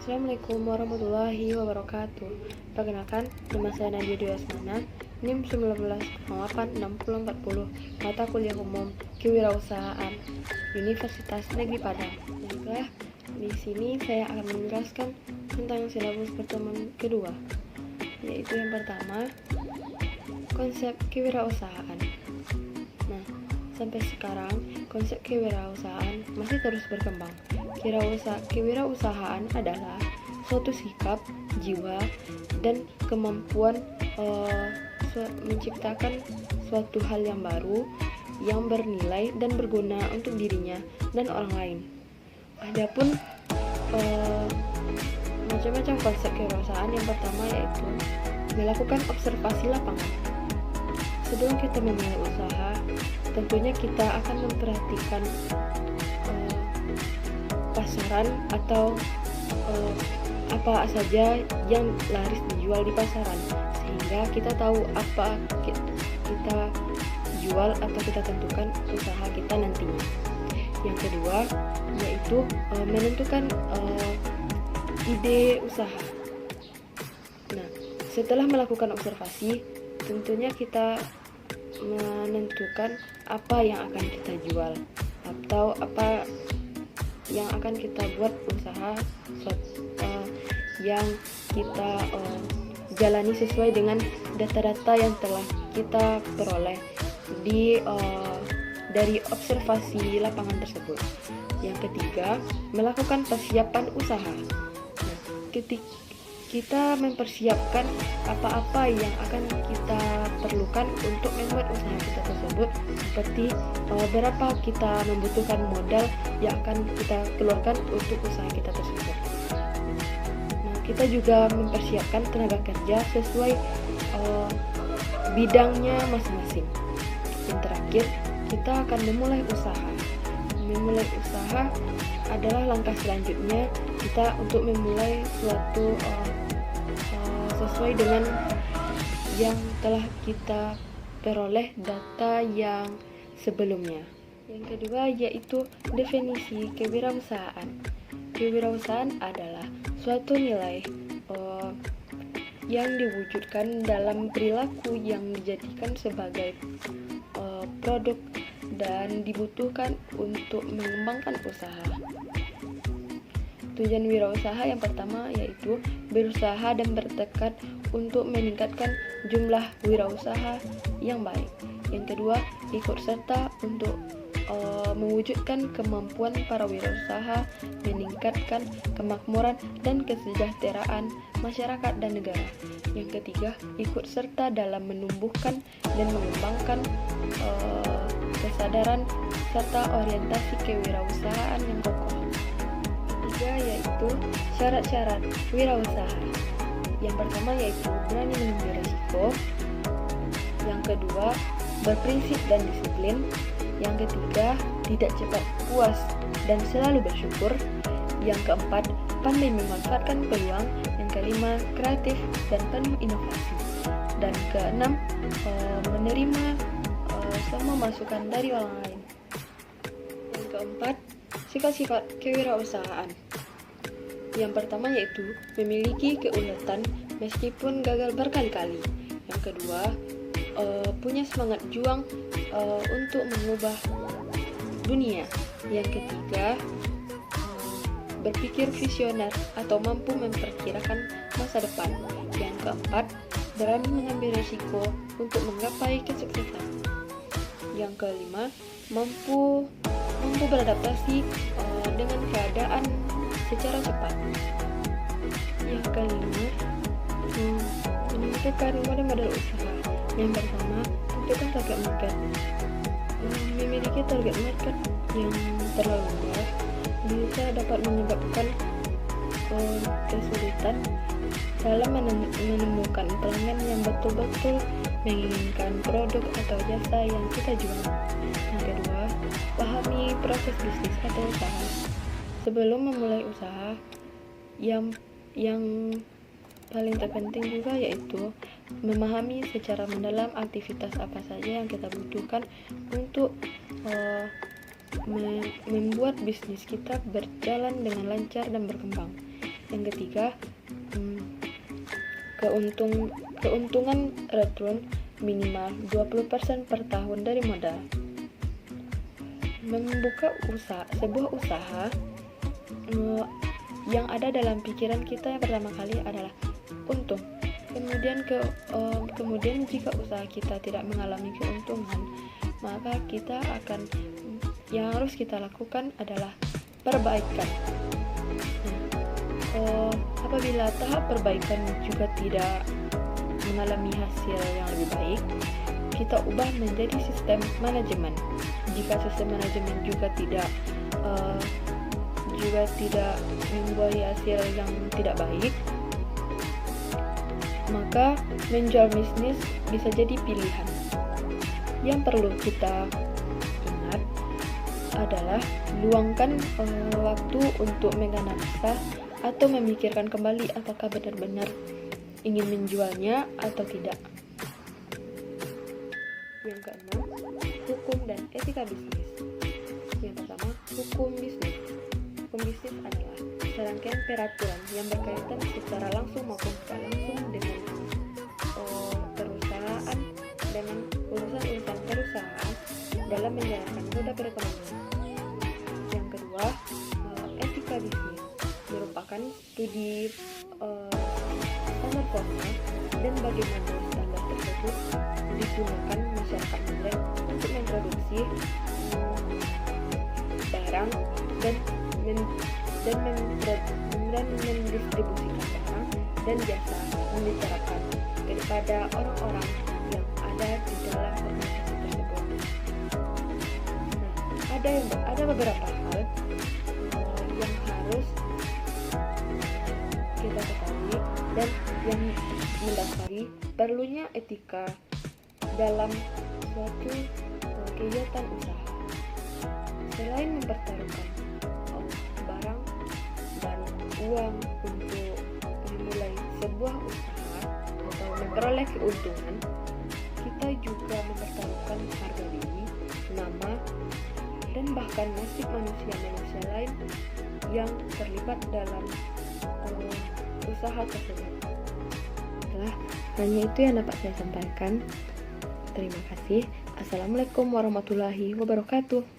Assalamualaikum warahmatullahi wabarakatuh. Perkenalkan, nama saya Nadia Dwi Asmana, NIM 19086040, mata kuliah umum Kewirausahaan, Universitas Negeri Padang. Baiklah, di sini saya akan menjelaskan tentang silabus pertemuan kedua, yaitu yang pertama, konsep kewirausahaan. Nah, sampai sekarang konsep kewirausahaan masih terus berkembang. Kewirausahaan adalah suatu sikap, jiwa, dan kemampuan menciptakan suatu hal yang baru, yang bernilai dan berguna untuk dirinya dan orang lain. Adapun macam-macam konsep kewirausahaan, yang pertama yaitu melakukan observasi lapangan. Sebelum kita memulai usaha, tentunya kita akan memperhatikan pasaran atau apa saja yang laris dijual di pasaran, sehingga kita tahu apa kita jual atau kita tentukan usaha kita nantinya. Yang kedua yaitu menentukan ide usaha. Nah, setelah melakukan observasi, tentunya kita menentukan apa yang akan kita jual atau apa yang akan kita buat usaha yang kita jalani sesuai dengan data-data yang telah kita peroleh dari observasi lapangan tersebut. Yang ketiga, melakukan persiapan usaha. Nah, kita mempersiapkan apa-apa yang akan kita perlukan untuk membuat usaha kita tersebut, seperti berapa kita membutuhkan modal yang akan kita keluarkan untuk usaha kita tersebut. Nah, kita juga mempersiapkan tenaga kerja sesuai bidangnya masing-masing. Yang terakhir, kita akan memulai usaha. Memulai usaha adalah langkah selanjutnya kita untuk memulai suatu sesuai dengan yang telah kita peroleh data yang sebelumnya. Yang kedua yaitu definisi kewirausahaan. Kewirausahaan adalah suatu nilai yang diwujudkan dalam perilaku yang dijadikan sebagai produk dan dibutuhkan untuk mengembangkan usaha. Tujuan wirausaha yang pertama yaitu berusaha dan bertekad untuk meningkatkan jumlah wirausaha yang baik. Yang kedua, ikut serta untuk mewujudkan kemampuan para wirausaha meningkatkan kemakmuran dan kesejahteraan masyarakat dan negara. Yang ketiga, ikut serta dalam menumbuhkan dan mengembangkan kesadaran serta orientasi kewirausahaan yang kokoh. Ketiga yaitu syarat-syarat wirausaha. Yang pertama yaitu berani mengambil risiko. Yang kedua, berprinsip dan disiplin. Yang ketiga, tidak cepat puas dan selalu bersyukur. Yang keempat, pandai memanfaatkan peluang. Yang kelima, kreatif dan penuh inovasi. Dan keenam, menerima semua masukan dari orang lain. Yang keempat, sifat-sifat kewirausahaan. Yang pertama yaitu memiliki keuletan meskipun gagal berkali-kali. Yang kedua, punya semangat juang untuk mengubah dunia. Yang ketiga, berpikir visioner atau mampu memperkirakan masa depan. Yang keempat, berani mengambil risiko untuk menggapai kesuksesan. Yang kelima, mampu beradaptasi dengan keadaan secara cepat. Yang kelima, menentukan model usaha. Yang pertama, tentukan target market. Memiliki target market yang terlalu luas bisa dapat menyebabkan kesulitan dalam menemukan pelanggan yang betul-betul menginginkan produk atau jasa yang kita jual. Yang kedua, pahami proses bisnis atau usaha. Sebelum memulai usaha, yang paling terpenting juga yaitu memahami secara mendalam aktivitas apa saja yang kita butuhkan untuk membuat bisnis kita berjalan dengan lancar dan berkembang. Yang ketiga, keuntungan return minimal 20% per tahun dari modal. Membuka sebuah usaha, yang ada dalam pikiran kita yang pertama kali adalah untung. Kemudian jika usaha kita tidak mengalami keuntungan, maka yang harus kita lakukan adalah perbaikan. Apabila tahap perbaikan juga tidak mengalami hasil yang lebih baik, kita ubah menjadi sistem manajemen. Jika sistem manajemen juga tidak membuahkan hasil yang tidak baik, maka menjual bisnis bisa jadi pilihan. Yang perlu kita ingat adalah luangkan waktu untuk menganalisa atau memikirkan kembali apakah benar-benar ingin menjualnya atau tidak. Yang keenam, hukum dan etika bisnis. Yang pertama, hukum bisnis. Hukum bisnis adalah serangkaian peraturan yang berkaitan secara langsung maupun tidak langsung dengan perusahaan, dengan urusan-urusan perusahaan dalam menjalankan roda perekonomian. Yang kedua, etika bisnis merupakan studi standar formal dan bagaimana standar tersebut digunakan masyarakat modern untuk memproduksi barang dan mendistribusikan barang dan jasa yang diterapkan kepada orang-orang yang ada di dalam organisasi tersebut. Ada beberapa hal yang harus kita ketahui dan yang mendasari perlunya etika dalam suatu kegiatan usaha. Selain mempertaruhkan barang dan uang untuk memulai sebuah usaha atau memperoleh keuntungan, kita juga mempertaruhkan harga diri, nama, dan bahkan nasib manusia lain yang terlibat dalam usaha tersebut. Hanya itu yang dapat saya sampaikan. Terima kasih. Assalamualaikum warahmatullahi wabarakatuh.